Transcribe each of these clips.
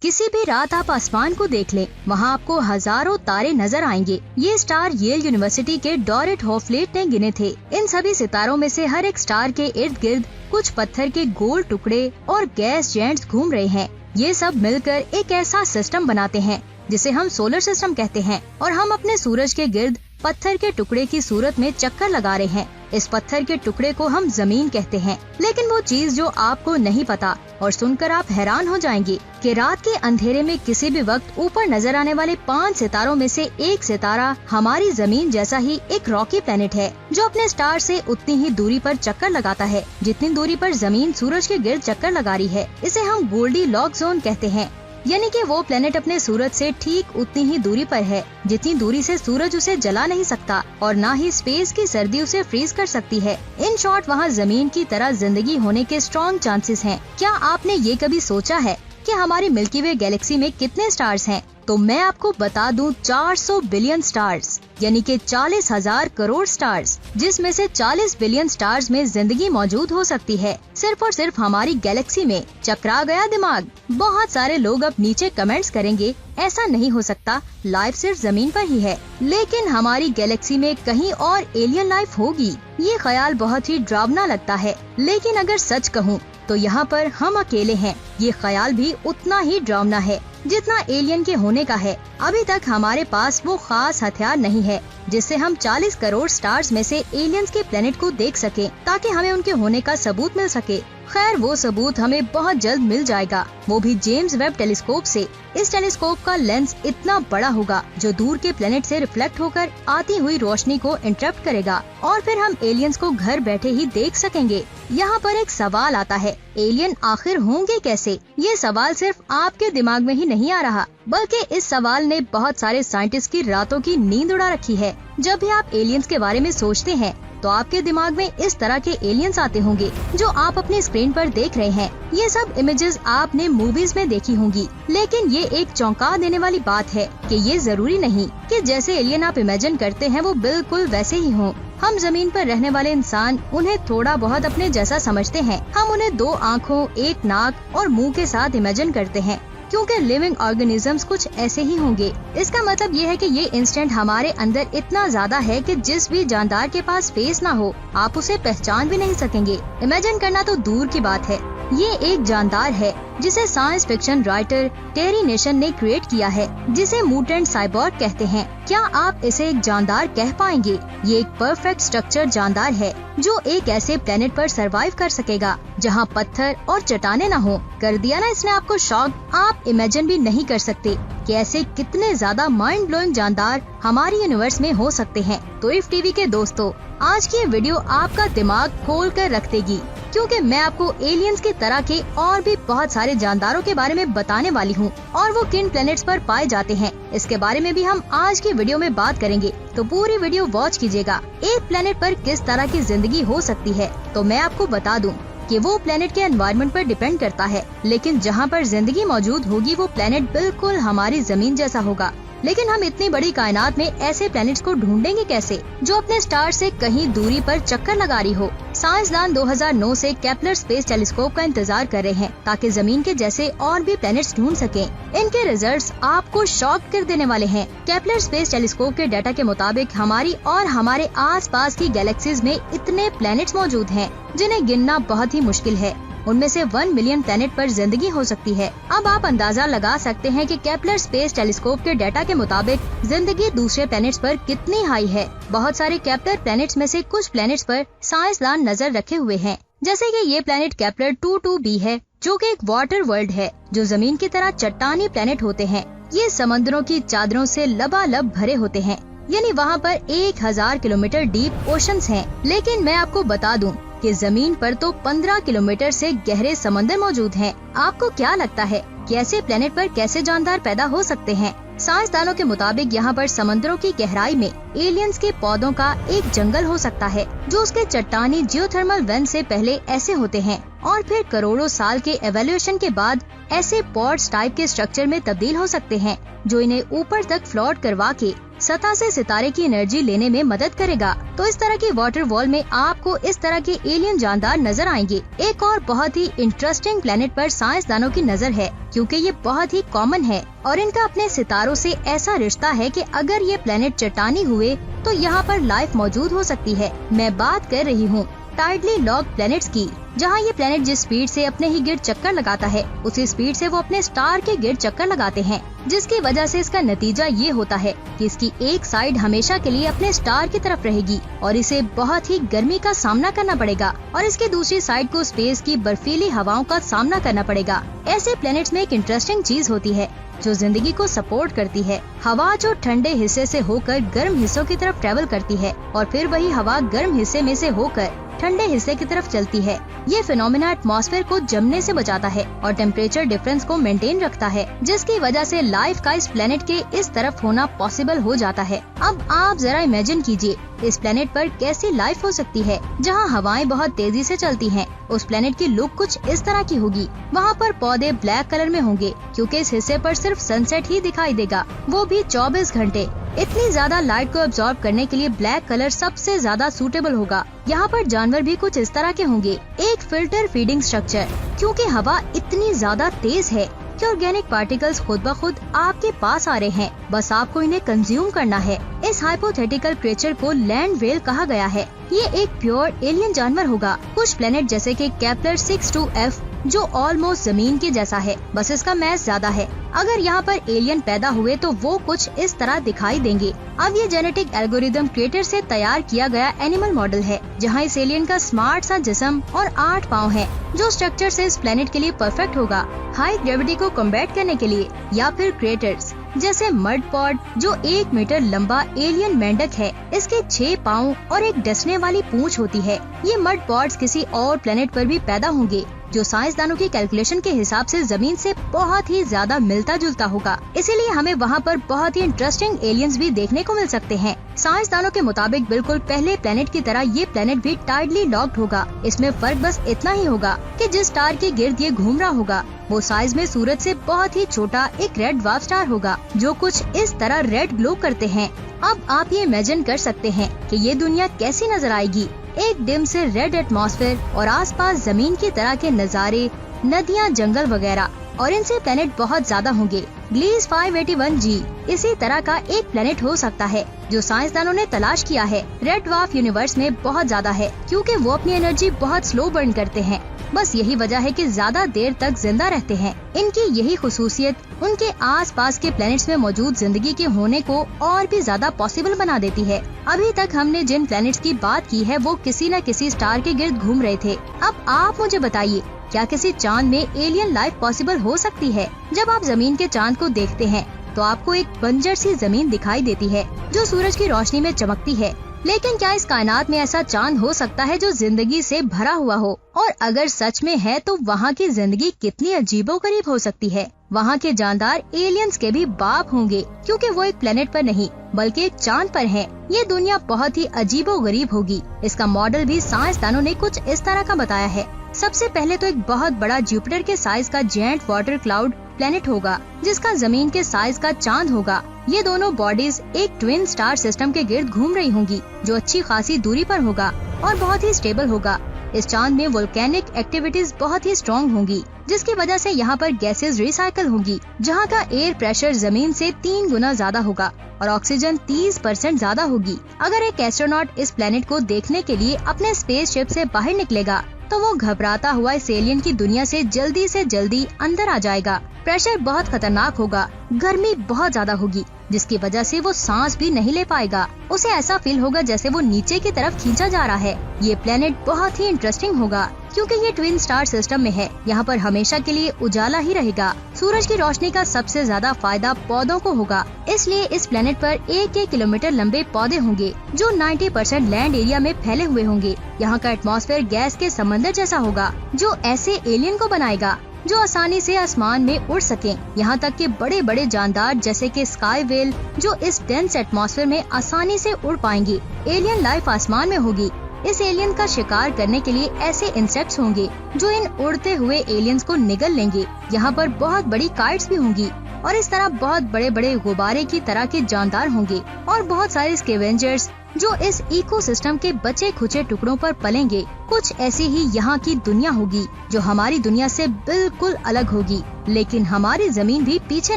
किसी भी रात आप आसमान को देख लें, वहाँ आपको हजारों तारे नजर आएंगे। ये स्टार येल यूनिवर्सिटी के डॉरेट हॉफलेट ने गिने थे। इन सभी सितारों में से हर एक स्टार के इर्द गिर्द कुछ पत्थर के गोल टुकड़े और गैस जेंट्स घूम रहे हैं। ये सब मिलकर एक ऐसा सिस्टम बनाते हैं जिसे हम सोलर सिस्टम कहते हैं, और हम अपने सूरज के गिर्द पत्थर के टुकड़े की सूरत में चक्कर लगा रहे हैं। इस पत्थर के टुकड़े को हम जमीन कहते हैं। लेकिन वो चीज जो आपको नहीं पता और सुनकर आप हैरान हो जाएंगे कि रात के अंधेरे में किसी भी वक्त ऊपर नजर आने वाले 5 सितारों में से एक सितारा हमारी जमीन जैसा ही एक रॉकी प्लेनेट है, जो अपने स्टार से उतनी ही दूरी पर चक्कर लगाता है जितनी दूरी पर जमीन सूरज के गिर्द चक्कर लगा रही है। इसे हम गोल्डीलॉक्स जोन कहते हैं, यानी कि वो प्लेनेट अपने सूरज से ठीक उतनी ही दूरी पर है जितनी दूरी से सूरज उसे जला नहीं सकता और ना ही स्पेस की सर्दी उसे फ्रीज कर सकती है। इन शॉर्ट वहाँ जमीन की तरह जिंदगी होने के स्ट्रॉन्ग चांसेस हैं। क्या आपने ये कभी सोचा है कि हमारी मिल्की वे गैलेक्सी में कितने स्टार्स हैं? तो मैं आपको बता दूं 400 बिलियन स्टार्स, यानी कि 40,000 करोड़ स्टार्स, जिसमें से 40 बिलियन स्टार्स में जिंदगी मौजूद हो सकती है। सिर्फ और सिर्फ हमारी गैलेक्सी में। चकरा गया दिमाग? बहुत सारे लोग अब नीचे कमेंट्स करेंगे ऐसा नहीं हो सकता, लाइफ सिर्फ जमीन पर ही है। लेकिन हमारी गैलेक्सी में कहीं और एलियन लाइफ होगी। ये ख्याल बहुत ही डरावना लगता है, लेकिन अगर सच कहूँ तो यहाँ पर हम अकेले हैं। ये ख्याल भी उतना ही डरावना है जितना एलियन के होने का है। अभी तक हमारे पास वो खास हथियार नहीं है जिससे हम 40 करोड़ स्टार्स में से एलियंस के प्लेनेट को देख सके ताकि हमें उनके होने का सबूत मिल सके। खैर, वो सबूत हमें बहुत जल्द मिल जाएगा, वो भी जेम्स वेब टेलीस्कोप से। इस टेलीस्कोप का लेंस इतना बड़ा होगा जो दूर के प्लेनेट से रिफ्लेक्ट होकर आती हुई रोशनी को इंटरप्ट करेगा और फिर हम एलियंस को घर बैठे ही देख सकेंगे। यहाँ पर एक सवाल आता है, एलियन आखिर होंगे कैसे? ये सवाल सिर्फ आपके दिमाग में ही नहीं आ रहा, बल्कि इस सवाल ने बहुत सारे साइंटिस्ट की रातों की नींद उड़ा रखी है। जब भी आप एलियंस के बारे में सोचते हैं तो आपके दिमाग में इस तरह के एलियंस आते होंगे जो आप अपने स्क्रीन पर देख रहे हैं। ये सब इमेजेस आपने मूवीज में देखी होंगी, लेकिन ये एक चौंका देने वाली बात है कि ये जरूरी नहीं कि जैसे एलियन आप इमेजिन करते हैं वो बिल्कुल वैसे ही हों। हम जमीन पर रहने वाले इंसान उन्हें थोड़ा बहुत अपने जैसा समझते हैं। हम उन्हें 2 आँखों, 1 नाक और मुंह के साथ इमेजिन करते हैं, क्योंकि लिविंग ऑर्गेनिजम्स कुछ ऐसे ही होंगे। इसका मतलब ये है कि ये इंस्टेंट हमारे अंदर इतना ज्यादा है कि जिस भी जानदार के पास फेस ना हो आप उसे पहचान भी नहीं सकेंगे। इमेजिन करना तो दूर की बात है, ये एक जानदार है जिसे साइंस फिक्शन राइटर टेरी नेशन ने क्रिएट किया है, जिसे म्यूटेंट साइबोर्ग कहते हैं। क्या आप इसे एक जानदार कह पाएंगे? ये एक परफेक्ट स्ट्रक्चर जानदार है जो एक ऐसे प्लेनेट पर सरवाइव कर सकेगा जहां पत्थर और चट्टानें न हो। कर दिया ना इसने आपको शॉक? आप इमेजिन भी नहीं कर सकते कि ऐसे कितने ज्यादा माइंड ब्लोइंग जानदार हमारी यूनिवर्स में हो सकते हैं। तो इफ टीवी के दोस्तों, आज की ये वीडियो आपका दिमाग खोल कर रख देगी, क्योंकि मैं आपको एलियंस की तरह के और भी बहुत सारे जानदारों के बारे में बताने वाली हूँ और वो किन प्लैनेट्स पर पाए जाते हैं, इसके बारे में भी हम आज की वीडियो में बात करेंगे। तो पूरी वीडियो वॉच कीजिएगा। एक प्लैनेट पर किस तरह की जिंदगी हो सकती है, तो मैं आपको बता दूं कि वो प्लेनेट के एनवायरनमेंट पर डिपेंड करता है, लेकिन जहाँ पर जिंदगी मौजूद होगी वो प्लेनेट बिल्कुल हमारी जमीन जैसा होगा। लेकिन हम इतनी बड़ी कायनात में ऐसे प्लैनेट्स को ढूंढेंगे कैसे जो अपने स्टार से कहीं दूरी पर चक्कर लगा रही हो? साइंसदान 2009 से केपलर स्पेस टेलीस्कोप का इंतजार कर रहे हैं ताकि जमीन के जैसे और भी प्लैनेट्स ढूंढ सकें। इनके रिजल्ट्स आपको शॉक कर देने वाले हैं। केपलर स्पेस टेलीस्कोप के डाटा के मुताबिक हमारी और हमारे आसपास की गैलेक्सीज में इतने प्लैनेट्स मौजूद हैं जिन्हें गिनना बहुत ही मुश्किल है। उनमें से 1 मिलियन प्लैनेट पर जिंदगी हो सकती है। अब आप अंदाजा लगा सकते हैं कि केपलर स्पेस टेलीस्कोप के डाटा के मुताबिक जिंदगी दूसरे प्लैनेट्स पर कितनी हाई है। बहुत सारे केपलर प्लैनेट्स में से कुछ प्लैनेट्स पर साइंसदान नजर रखे हुए हैं, जैसे कि ये प्लैनेट केपलर 22b है, जो कि एक वाटर वर्ल्ड है जो जमीन की तरह चट्टानी प्लैनेट होते हैं। ये समंदरों की चादरों से लबालब भरे होते हैं, यानी वहाँ पर 1000 किलोमीटर डीप ओशंस हैं। लेकिन मैं आपको बता दूं कि जमीन पर तो 15 किलोमीटर से गहरे समंदर मौजूद हैं। आपको क्या लगता है कि ऐसे प्लेनेट पर कैसे जानदार पैदा हो सकते हैं? साइंसदानों के मुताबिक यहाँ पर समंदरों की गहराई में एलियंस के पौधों का एक जंगल हो सकता है जो उसके चट्टानी जियोथर्मल वेंट से पहले ऐसे होते हैं और फिर करोड़ों साल के एवोल्यूशन के बाद ऐसे पॉड्स टाइप के स्ट्रक्चर में तब्दील हो सकते हैं, जो इन्हें ऊपर तक फ्लोट करवा के सतह से सितारे की एनर्जी लेने में मदद करेगा। तो इस तरह की वाटर वॉल में आपको इस तरह के एलियन जानदार नजर आएंगे। एक और बहुत ही इंटरेस्टिंग प्लेनेट पर साइंसदानों की नजर है, क्योंकि ये बहुत ही कॉमन है और इनका अपने सितारों से ऐसा रिश्ता है कि अगर ये प्लेनेट चट्टानी हुए तो यहाँ पर लाइफ मौजूद हो सकती है। मैं बात कर रही हूँ टाइडली लॉक्ड प्लैनेट्स की, जहाँ ये प्लेनेट जिस स्पीड से अपने ही गिर्द चक्कर लगाता है, उसी स्पीड से वो अपने स्टार के गिर्द चक्कर लगाते हैं, जिसकी वजह से इसका नतीजा ये होता है कि इसकी एक साइड हमेशा के लिए अपने स्टार की तरफ रहेगी और इसे बहुत ही गर्मी का सामना करना पड़ेगा और इसकी दूसरी साइड को स्पेस की बर्फीली हवाओं का सामना करना पड़ेगा। ऐसे प्लैनेट्स में एक इंटरेस्टिंग चीज होती है जो जिंदगी को सपोर्ट करती है। हवा जो ठंडे हिस्से से होकर गर्म हिस्सों की तरफ ट्रेवल करती है और फिर वही हवा गर्म हिस्से में से होकर ठंडे हिस्से की तरफ चलती है। ये फिनोमेना एटमॉस्फेयर को जमने से बचाता है और टेम्परेचर डिफरेंस को मेंटेन रखता है, जिसकी वजह से लाइफ का इस प्लेनेट के इस तरफ होना पॉसिबल हो जाता है। अब आप जरा इमेजिन कीजिए इस प्लेनेट पर कैसी लाइफ हो सकती है, जहाँ हवाएं बहुत तेजी से चलती हैं। उस प्लेनेट की लुक कुछ इस तरह की होगी। वहाँ पर पौधे ब्लैक कलर में होंगे, क्योंकि इस हिस्से पर सिर्फ सनसेट ही दिखाई देगा, वो भी 24 घंटे। इतनी ज्यादा लाइट को एब्जॉर्ब करने के लिए ब्लैक कलर सबसे ज्यादा सूटेबल होगा। यहाँ पर जानवर भी कुछ इस तरह के होंगे, एक फिल्टर फीडिंग स्ट्रक्चर, क्योंकि हवा इतनी ज्यादा तेज है कि ऑर्गेनिक पार्टिकल्स खुद ब खुद आपके पास आ रहे हैं, बस आपको इन्हें कंज्यूम करना है। इस हाइपोथेटिकल क्रिएचर को लैंड व्हेल कहा गया है। ये एक प्योर एलियन जानवर होगा। कुछ प्लेनेट जैसे कि केपलर 62f जो ऑलमोस्ट जमीन के जैसा है, बस इसका मैस ज्यादा है। अगर यहाँ पर एलियन पैदा हुए तो वो कुछ इस तरह दिखाई देंगे। अब ये जेनेटिक एल्गोरिदम क्रिएटर से तैयार किया गया एनिमल मॉडल है, जहाँ इस एलियन का स्मार्ट सा जिस्म और 8 पाँव है, जो स्ट्रक्चर से इस प्लेनेट के लिए परफेक्ट होगा हाई ग्रेविटी को कॉम्बैट करने के लिए। या फिर क्रिएटर्स जैसे मड पॉड जो 1 मीटर लंबा एलियन मेंढक है, इसके 6 पाँव और एक डसने वाली पूंछ होती है। ये मड पॉड्स किसी और प्लेनेट पर भी पैदा होंगे, जो साइंसदानों की कैलकुलेशन के हिसाब से जमीन से बहुत ही ज्यादा मिलता जुलता होगा। इसीलिए हमें वहाँ पर बहुत ही इंटरेस्टिंग एलियंस भी देखने को मिल सकते हैं। साइंसदानों के मुताबिक बिल्कुल पहले प्लेनेट की तरह ये प्लेनेट भी टाइडली लॉक्ड होगा। इसमें फर्क बस इतना ही होगा कि जिस स्टार के गिर्द ये घूम रहा होगा वो साइज में सूरज से बहुत ही छोटा एक रेड ड्वार्फ स्टार होगा, जो कुछ इस तरह रेड ग्लो करते हैं। अब आप ये इमेजिन कर सकते हैं कि ये दुनिया कैसी नजर आएगी। एक डिम से रेड एटमॉस्फेयर और आसपास जमीन की तरह के नजारे, नदियाँ, जंगल वगैरह, और इनसे प्लेनेट बहुत ज्यादा होंगे। ग्लीस 581g इसी तरह का एक प्लेनेट हो सकता है, जो साइंसदानों ने तलाश किया है। रेड ड्वार्फ यूनिवर्स में बहुत ज्यादा है, क्योंकि वो अपनी एनर्जी बहुत स्लो बर्न करते हैं। बस यही वजह है कि ज्यादा देर तक जिंदा रहते हैं। इनकी यही खुसूसियत उनके आसपास के प्लैनेट्स में मौजूद जिंदगी के होने को और भी ज्यादा पॉसिबल बना देती है। अभी तक हमने जिन प्लैनेट्स की बात की है वो किसी न किसी स्टार के गिर्द घूम रहे थे। अब आप मुझे बताइए, क्या किसी चांद में एलियन लाइफ पॉसिबल हो सकती है? जब आप जमीन के चांद को देखते हैं तो आपको एक बंजर सी जमीन दिखाई देती है जो सूरज की रोशनी में चमकती है। लेकिन क्या इस कायनात में ऐसा चांद हो सकता है जो जिंदगी से भरा हुआ हो? और अगर सच में है तो वहाँ की जिंदगी कितनी अजीबोगरीब हो सकती है। वहाँ के जानदार एलियंस के भी बाप होंगे, क्योंकि वो एक प्लेनेट पर नहीं बल्कि एक चांद पर है। ये दुनिया बहुत ही अजीबोगरीब होगी। इसका मॉडल भी साइंसदानों ने कुछ इस तरह का बताया है। सबसे पहले तो एक बहुत बड़ा जुपिटर के साइज का जेंट वाटर क्लाउड प्लेनेट होगा, जिसका जमीन के साइज का चांद होगा। ये दोनों बॉडीज एक ट्विन स्टार सिस्टम के गिर्द घूम रही होंगी, जो अच्छी खासी दूरी पर होगा और बहुत ही स्टेबल होगा। इस चांद में वोल्केनिक एक्टिविटीज बहुत ही स्ट्रॉन्ग होंगी, जिसकी वजह से यहाँ पर गैसेस रिसाइकल होंगी। जहाँ का एयर प्रेशर जमीन से 3 गुना ज्यादा होगा और ऑक्सीजन 30% ज्यादा होगी। अगर एक एस्ट्रोनॉट इस प्लेनेट को देखने के लिए अपने स्पेसशिप से बाहर निकलेगा तो वो घबराता हुआ इस एलियन की दुनिया से जल्दी अंदर आ जाएगा। प्रेशर बहुत खतरनाक होगा, गर्मी बहुत ज्यादा होगी, जिसकी वजह से वो सांस भी नहीं ले पाएगा। उसे ऐसा फील होगा जैसे वो नीचे की तरफ खींचा जा रहा है। ये प्लेनेट बहुत ही इंटरेस्टिंग होगा, क्योंकि ये ट्विन स्टार सिस्टम में है। यहाँ पर हमेशा के लिए उजाला ही रहेगा। सूरज की रोशनी का सबसे ज्यादा फायदा पौधों को होगा, इसलिए इस प्लेनेट पर 1 किलोमीटर लंबे पौधे होंगे, जो 90% लैंड एरिया में फैले हुए होंगे। यहाँ का एटमॉस्फेयर गैस के समंदर जैसा होगा, जो ऐसे एलियन को बनाएगा जो आसानी से आसमान में उड़ सकें। यहाँ तक कि बड़े बड़े जानदार जैसे कि स्काई व्हेल, जो इस डेंस एटमॉस्फेयर में आसानी से उड़ पाएंगे। एलियन लाइफ आसमान में होगी, इस एलियन का शिकार करने के लिए ऐसे इंसेक्ट्स होंगे जो इन उड़ते हुए एलियंस को निगल लेंगे। यहाँ पर बहुत बड़ी काइट्स भी होंगी और इस तरह बहुत बड़े बड़े गुब्बारे की तरह के जानदार होंगे और बहुत सारे स्कैवेंजर्स जो इस इकोसिस्टम के बचे खुचे टुकड़ों पर पलेंगे। कुछ ऐसी ही यहाँ की दुनिया होगी जो हमारी दुनिया से बिल्कुल अलग होगी। लेकिन हमारी जमीन भी पीछे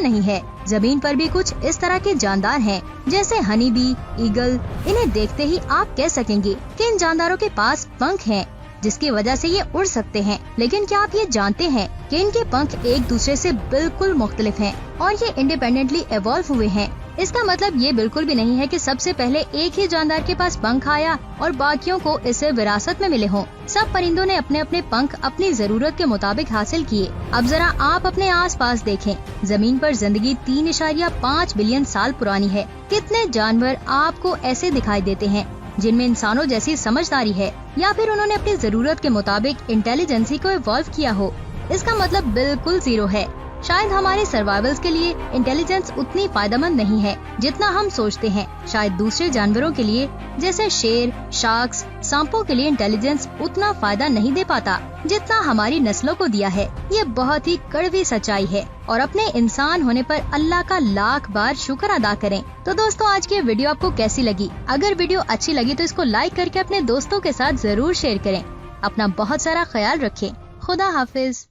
नहीं है। जमीन पर भी कुछ इस तरह के जानदार हैं, जैसे हनी बी, ईगल। इन्हें देखते ही आप कह सकेंगे कि इन जानदारों के पास पंख हैं, जिसकी वजह से ये उड़ सकते हैं। लेकिन क्या आप ये जानते हैं कि इनके पंख एक दूसरे से बिल्कुल मुख्तलिफ हैं और ये इंडिपेंडेंटली इवॉल्व हुए हैं। इसका मतलब ये बिल्कुल भी नहीं है कि सबसे पहले एक ही जानदार के पास पंख आया और बाकियों को इसे विरासत में मिले हों। सब परिंदों ने अपने अपने पंख अपनी जरूरत के मुताबिक हासिल किए। अब जरा आप अपने आसपास देखें। जमीन पर जिंदगी 3.5 बिलियन साल पुरानी है। कितने जानवर आपको ऐसे दिखाई देते हैं जिनमें इंसानों जैसी समझदारी है, या फिर उन्होंने अपनी जरूरत के मुताबिक इंटेलिजेंसी को इवॉल्व किया हो? इसका मतलब बिल्कुल जीरो है। शायद हमारे सर्वाइवल्स के लिए इंटेलिजेंस उतनी फायदेमंद नहीं है जितना हम सोचते हैं। शायद दूसरे जानवरों के लिए, जैसे शेर, शार्क्स, सांपों के लिए इंटेलिजेंस उतना फायदा नहीं दे पाता जितना हमारी नस्लों को दिया है। ये बहुत ही कड़वी सच्चाई है और अपने इंसान होने पर अल्लाह का लाख बार शुक्र अदा करें। तो दोस्तों, आज की वीडियो आपको कैसी लगी? अगर वीडियो अच्छी लगी तो इसको लाइक करके अपने दोस्तों के साथ जरूर शेयर करें। अपना बहुत सारा ख्याल रखें। खुदा हाफिज।